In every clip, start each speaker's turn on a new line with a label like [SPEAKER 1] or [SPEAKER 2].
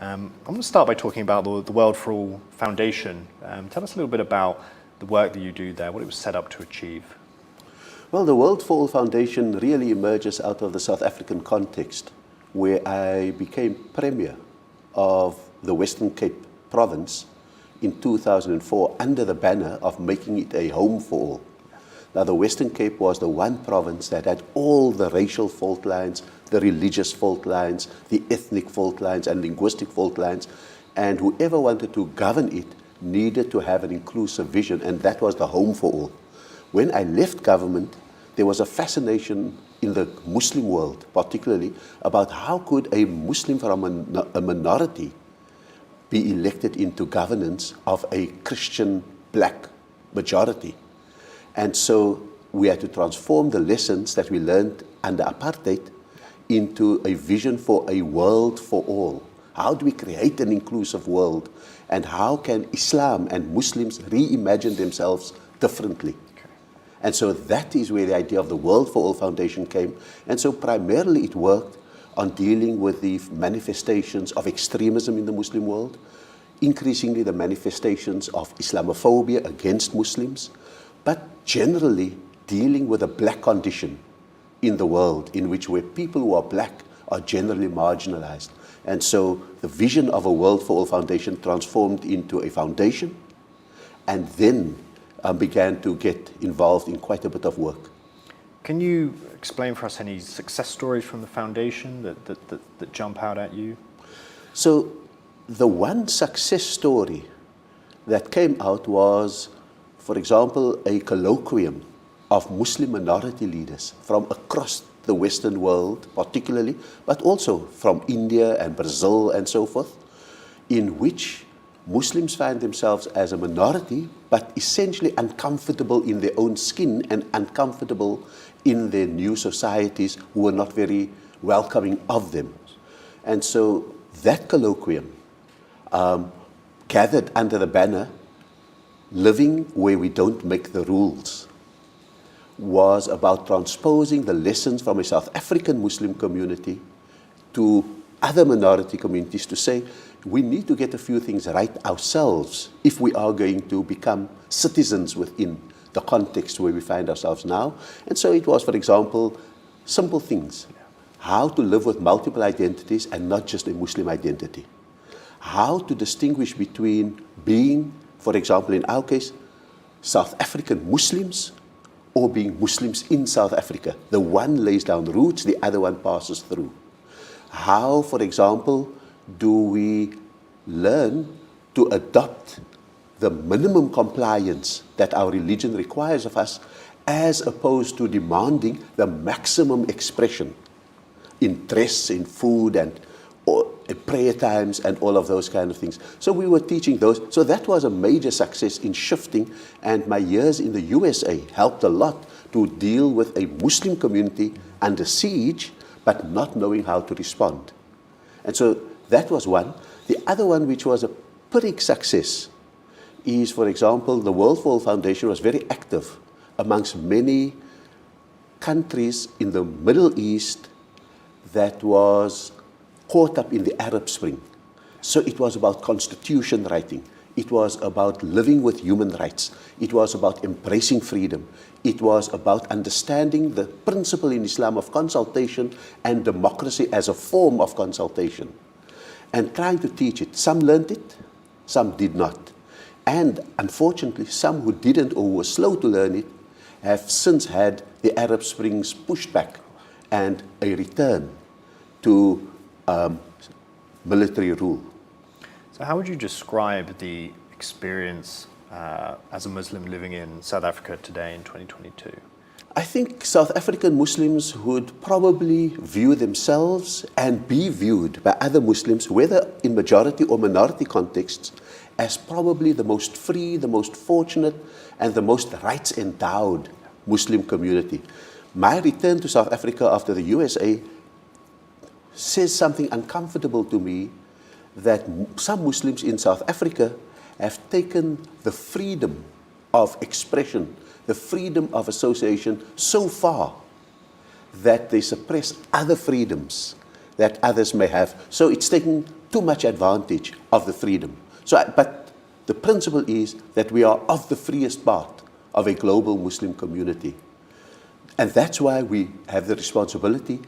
[SPEAKER 1] I'm going to start by talking about the World for All Foundation. Tell us a little bit about the work that you do there, what it was set up to achieve.
[SPEAKER 2] Well, the World for All Foundation really emerges out of the South African context, where I became Premier of the Western Cape province in 2004 under the banner of making it a home for all. Now, the Western Cape was the one province that had all the racial fault lines, the religious fault lines, the ethnic fault lines, and linguistic fault lines, and whoever wanted to govern it needed to have an inclusive vision, and that was the home for all. When I left government, there was a fascination in the Muslim world, particularly, about how could a Muslim from a minority be elected into governance of a Christian black majority. And so we had to transform the lessons that we learned under apartheid into a vision for a world for all. How do we create an inclusive world? And how can Islam and Muslims reimagine themselves differently? And so that is where the idea of the World for All Foundation came. And so primarily it worked on dealing with the manifestations of extremism in the Muslim world, increasingly the manifestations of Islamophobia against Muslims, but generally dealing with the black condition in the world, in which where people who are black are generally marginalized. And so the vision of a World for All Foundation transformed into a foundation, and then began to get involved in quite a bit of work.
[SPEAKER 1] Can you explain for us any success stories from the foundation that jump out at you?
[SPEAKER 2] So the one success story that came out was, for example, a colloquium of Muslim minority leaders from across the Western world, particularly, but also from India and Brazil and so forth, in which Muslims find themselves as a minority, but essentially uncomfortable in their own skin and uncomfortable in their new societies who were not very welcoming of them. And so that colloquium, gathered under the banner, Living Where We Don't Make the Rules, was about transposing the lessons from a South African Muslim community to other minority communities to say, we need to get a few things right ourselves if we are going to become citizens within the context where we find ourselves now. And so it was, for example, simple things. How to live with multiple identities and not just a Muslim identity. How to distinguish between being, for example, in our case, South African Muslims or being Muslims in South Africa. The one lays down roots, the other one passes through. How, for example, do we learn to adopt the minimum compliance that our religion requires of us, as opposed to demanding the maximum expression in dress, in food, and in prayer times, and all of those kind of things. So we were teaching those. So that was a major success in shifting, and my years in the USA helped a lot to deal with a Muslim community under siege, but not knowing how to respond. And so that was one. The other one, which was a pretty success, is, for example, the World for All Foundation was very active amongst many countries in the Middle East that was caught up in the Arab Spring. So it was about constitution writing. It was about living with human rights. It was about embracing freedom. It was about understanding the principle in Islam of consultation and democracy as a form of consultation, and trying to teach it. Some learned it, some did not. And unfortunately, some who didn't or were slow to learn it have since had the Arab Springs pushed back and a return to military rule.
[SPEAKER 1] So how would you describe the experience as a Muslim living in South Africa today in 2022?
[SPEAKER 2] I think South African Muslims would probably view themselves and be viewed by other Muslims, whether in majority or minority contexts, as probably the most free, the most fortunate, and the most rights-endowed Muslim community. My return to South Africa after the USA says something uncomfortable to me, that some Muslims in South Africa have taken the freedom of expression, the freedom of association so far that they suppress other freedoms that others may have. So it's taken too much advantage of the freedom. But the principle is that we are of the freest part of a global Muslim community. And that's why we have the responsibility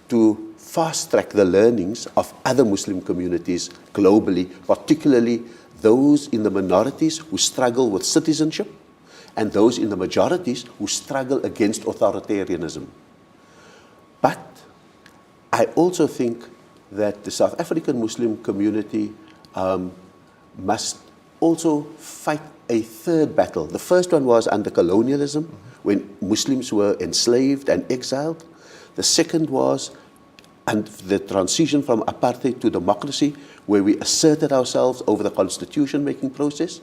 [SPEAKER 2] to fast-track the learnings of other Muslim communities globally, particularly those in the minorities who struggle with citizenship and those in the majorities who struggle against authoritarianism. But I also think that the South African Muslim community must also fight a third battle. The first one was under colonialism, when Muslims were enslaved and exiled. The second was the transition from apartheid to democracy, where we asserted ourselves over the constitution-making process.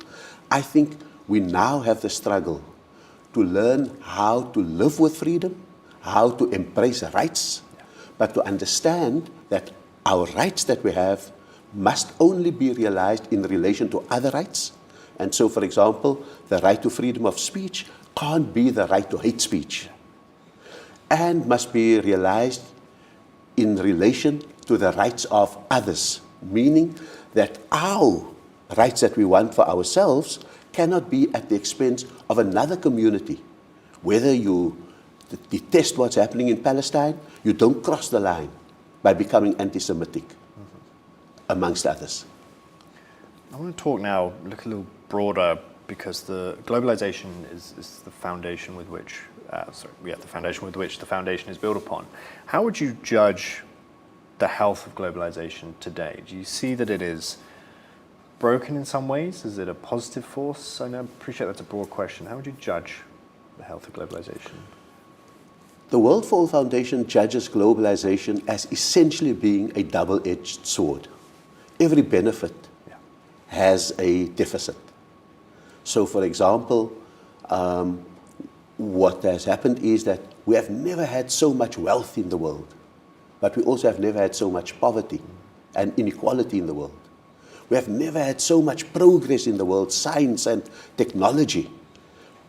[SPEAKER 2] I think we now have the struggle to learn how to live with freedom, how to embrace rights, but to understand that our rights that we have must only be realized in relation to other rights. And so, for example, the right to freedom of speech can't be the right to hate speech, and must be realized in relation to the rights of others, meaning that our rights that we want for ourselves cannot be at the expense of another community. Whether you detest what's happening in Palestine, you don't cross the line by becoming anti-Semitic, amongst others.
[SPEAKER 1] I want to talk now, look a little broader, because the globalization is the foundation with which, the foundation is built upon. How would you judge the health of globalization today? Do you see that it is broken in some ways? Is it a positive force? I appreciate that's a broad question. How would you judge the health of globalization?
[SPEAKER 2] The World for All Foundation judges globalization as essentially being a double-edged sword. Every benefit has a deficit. So, for example, what has happened is that we have never had so much wealth in the world, but we also have never had so much poverty and inequality in the world. We have never had so much progress in the world, science and technology,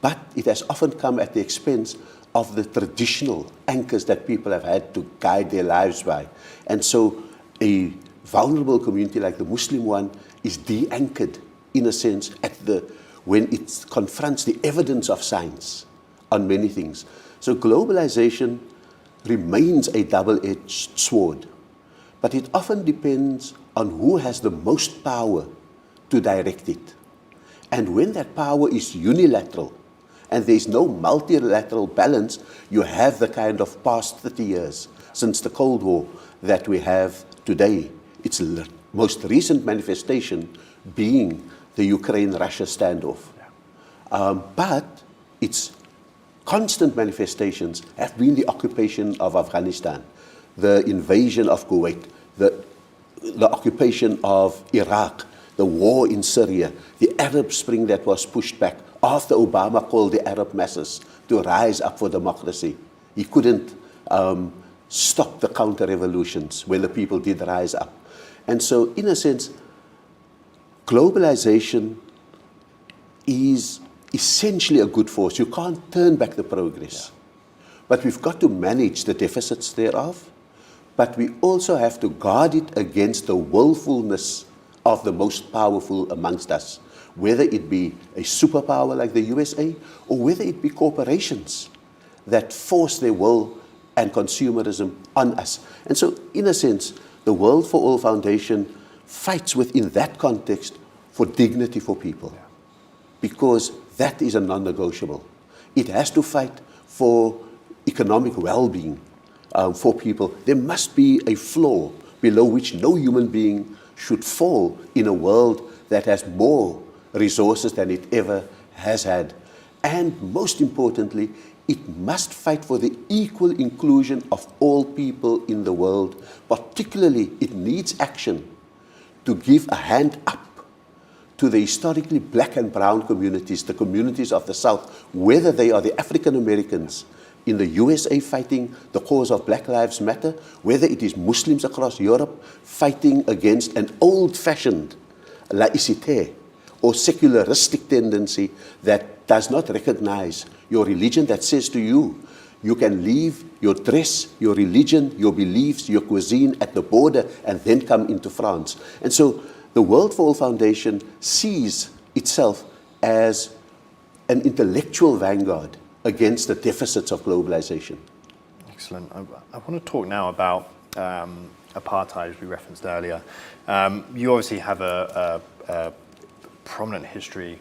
[SPEAKER 2] but it has often come at the expense of the traditional anchors that people have had to guide their lives by. And so a vulnerable community like the Muslim one is de-anchored, in a sense, when it confronts the evidence of science on many things. So globalization remains a double-edged sword, but it often depends on who has the most power to direct it. And when that power is unilateral, and there is no multilateral balance, you have the kind of past 30 years since the Cold War that we have today. Its most recent manifestation being the Ukraine-Russia standoff. But its constant manifestations have been the occupation of Afghanistan, the invasion of Kuwait, the occupation of Iraq, the war in Syria, the Arab Spring that was pushed back after Obama called the Arab masses to rise up for democracy. He couldn't stop the counter-revolutions when the people did rise up. And so, in a sense, globalization is essentially a good force. You can't turn back the progress. But we've got to manage the deficits thereof, but we also have to guard it against the willfulness of the most powerful amongst us, whether it be a superpower like the USA, or whether it be corporations that force their will and consumerism on us. And so, in a sense, the World for All Foundation fights within that context for dignity for people, because that is a non-negotiable. It has to fight for economic well-being for people. There must be a floor below which no human being should fall in a world that has more resources than it ever has had. And most importantly, it must fight for the equal inclusion of all people in the world. Particularly, it needs action to give a hand up to the historically black and brown communities, the communities of the South, whether they are the African Americans in the USA fighting the cause of Black Lives Matter, whether it is Muslims across Europe fighting against an old-fashioned laïcité or secularistic tendency that does not recognize your religion, that says to you, You can leave your dress, your religion, your beliefs, your cuisine at the border and then come into France. And so the World for All Foundation sees itself as an intellectual vanguard against the deficits of globalization.
[SPEAKER 1] Excellent. I want to talk now about apartheid, as we referenced earlier. You obviously have a prominent history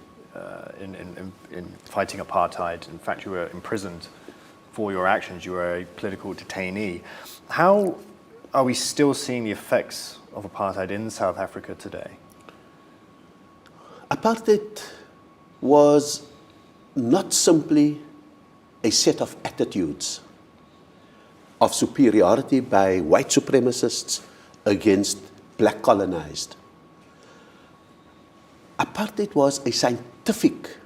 [SPEAKER 1] in fighting apartheid. In fact, you were imprisoned for your actions. You were a political detainee. How are we still seeing the effects of apartheid in South Africa today?
[SPEAKER 2] Apartheid was not simply a set of attitudes of superiority by white supremacists against black colonized. Apartheid was a scientific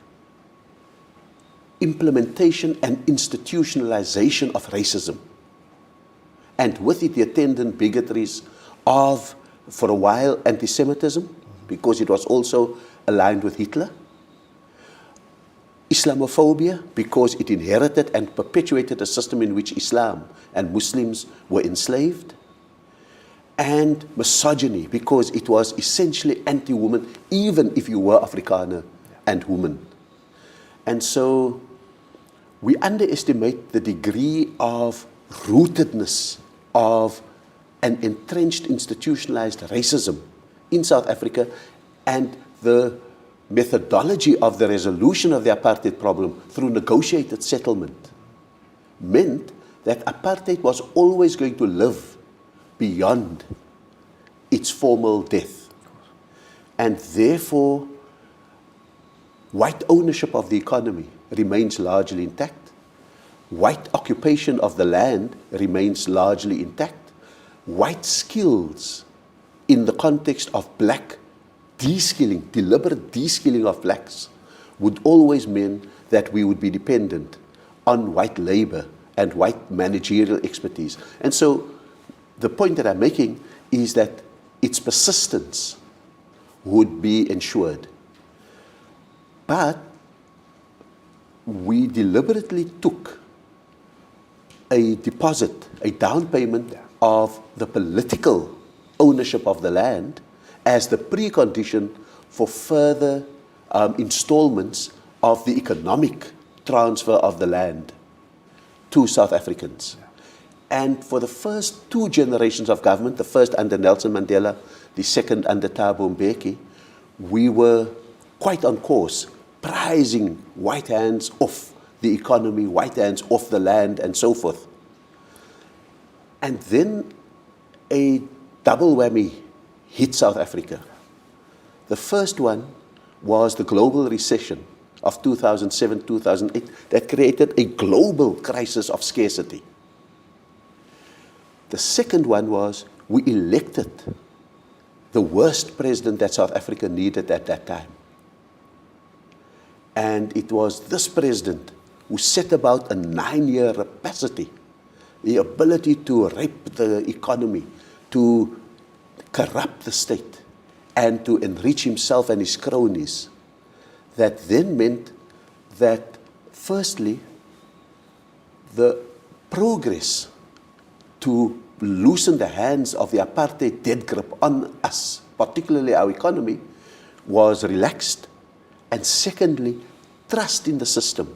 [SPEAKER 2] implementation and institutionalization of racism, and with it the attendant bigotries of, for a while, anti-Semitism, because it was also aligned with Hitler, Islamophobia, because it inherited and perpetuated a system in which Islam and Muslims were enslaved, and misogyny, because it was essentially anti-woman, even if you were Afrikaner and woman. And so we underestimate the degree of rootedness of an entrenched institutionalized racism in South Africa, and the methodology of the resolution of the apartheid problem through negotiated settlement meant that apartheid was always going to live beyond its formal death. And therefore, white ownership of the economy remains largely intact. White occupation of the land remains largely intact. White skills in the context of black de-skilling, deliberate de-skilling of blacks, would always mean that we would be dependent on white labor and white managerial expertise. And so the point that I'm making is that its persistence would be ensured. But we deliberately took a deposit, a down payment of the political ownership of the land as the precondition for further installments of the economic transfer of the land to South Africans. And for the first two generations of government, the first under Nelson Mandela, the second under Thabo Mbeki, we were quite on course, prizing white hands off the economy, white hands off the land, and so forth. And then a double whammy hit South Africa. The first one was the global recession of 2007, 2008 that created a global crisis of scarcity. The second one was we elected the worst president that South Africa needed at that time. And it was this president who set about a 9-year rapacity, the ability to rape the economy, to corrupt the state, and to enrich himself and his cronies, that then meant that, firstly, the progress to loosen the hands of the apartheid death grip on us, particularly our economy, was relaxed. And secondly, trust in the system,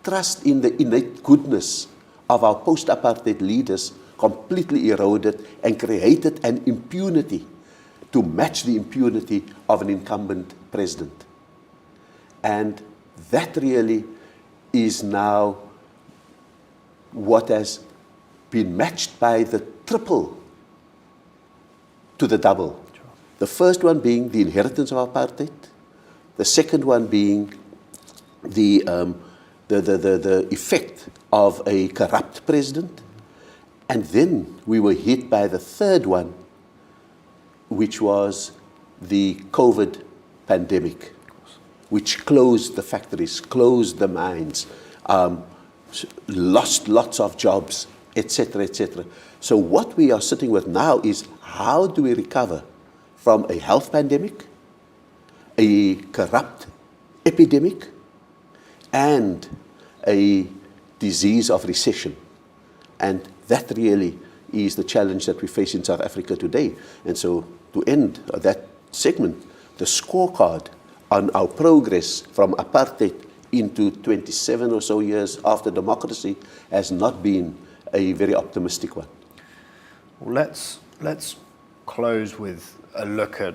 [SPEAKER 2] trust in the innate goodness of our post-apartheid leaders completely eroded and created an impunity to match the impunity of an incumbent president. And that really is now what has been matched by the triple to the double. Sure. The first one being the inheritance of apartheid, the second one being the effect of a corrupt president, and then we were hit by the third one, which was the COVID pandemic, which closed the factories, closed the mines, lost lots of jobs, etc., etc. So what we are sitting with now is how do we recover from a health pandemic, a corrupt epidemic, and a disease of recession. And that really is the challenge that we face in South Africa today. And so to end that segment, the scorecard on our progress from apartheid into 27 or so years after democracy has not been a very optimistic one.
[SPEAKER 1] Well, let's close with a look at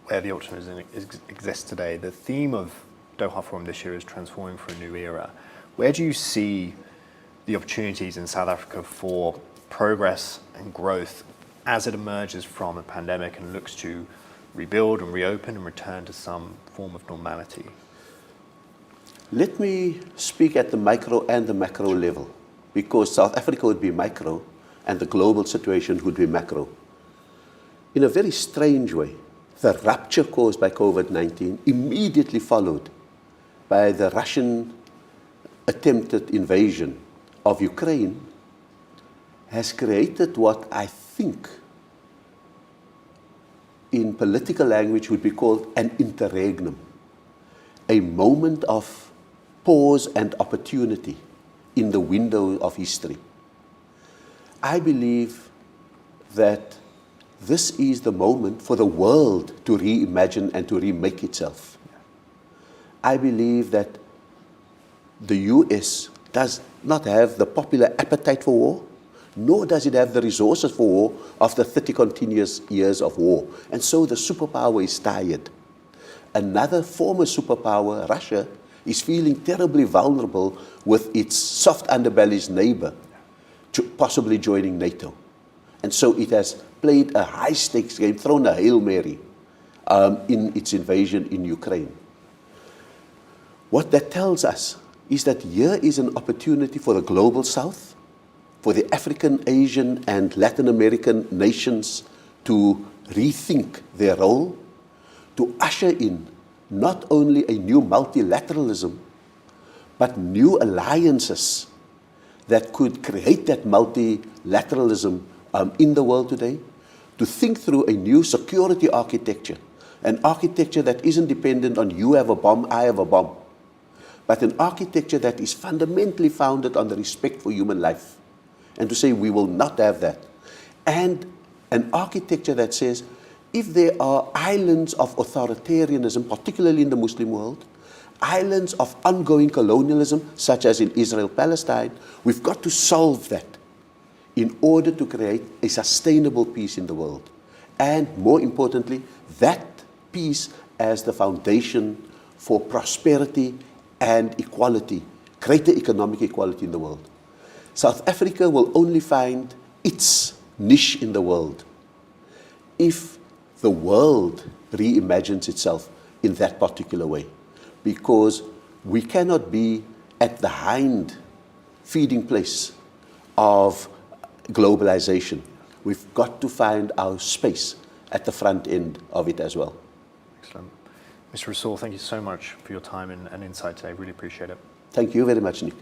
[SPEAKER 1] where the optimism exists today. The theme of Doha Forum this year is transforming for a new era. Where do you see the opportunities in South Africa for progress and growth as it emerges from a pandemic and looks to rebuild and reopen and return to some form of normality?
[SPEAKER 2] Let me speak at the micro and the macro level, because South Africa would be micro and the global situation would be macro. In a very strange way, the rupture caused by COVID-19, immediately followed by the Russian attempted invasion of Ukraine, has created what I think in political language would be called an interregnum, a moment of pause and opportunity in the window of history. I believe that this is the moment for the world to reimagine and to remake itself. I believe that the US does not have the popular appetite for war, nor does it have the resources for war after 30 continuous years of war. And so the superpower is tired. Another former superpower, Russia, is feeling terribly vulnerable with its soft underbelly's neighbor, possibly joining NATO. And so it has played a high-stakes game, thrown a Hail Mary in its invasion in Ukraine. What that tells us is that here is an opportunity for the global South, for the African, Asian, and Latin American nations to rethink their role, to usher in not only a new multilateralism, but new alliances that could create that multilateralism in the world today, to think through a new security architecture, an architecture that isn't dependent on you have a bomb, I have a bomb, but an architecture that is fundamentally founded on the respect for human life, and to say we will not have that. And an architecture that says if there are islands of authoritarianism, particularly in the Muslim world, islands of ongoing colonialism, such as in Israel-Palestine, we've got to solve that in order to create a sustainable peace in the world. And more importantly, that peace as the foundation for prosperity and equality, greater economic equality in the world. South Africa will only find its niche in the world if the world reimagines itself in that particular way. Because we cannot be at the hind feeding place of globalization. We've got to find our space at the front end of it as well.
[SPEAKER 1] Excellent. Mr. Rasool, thank you so much for your time and insight today. Really appreciate it.
[SPEAKER 2] Thank you very much, Nick.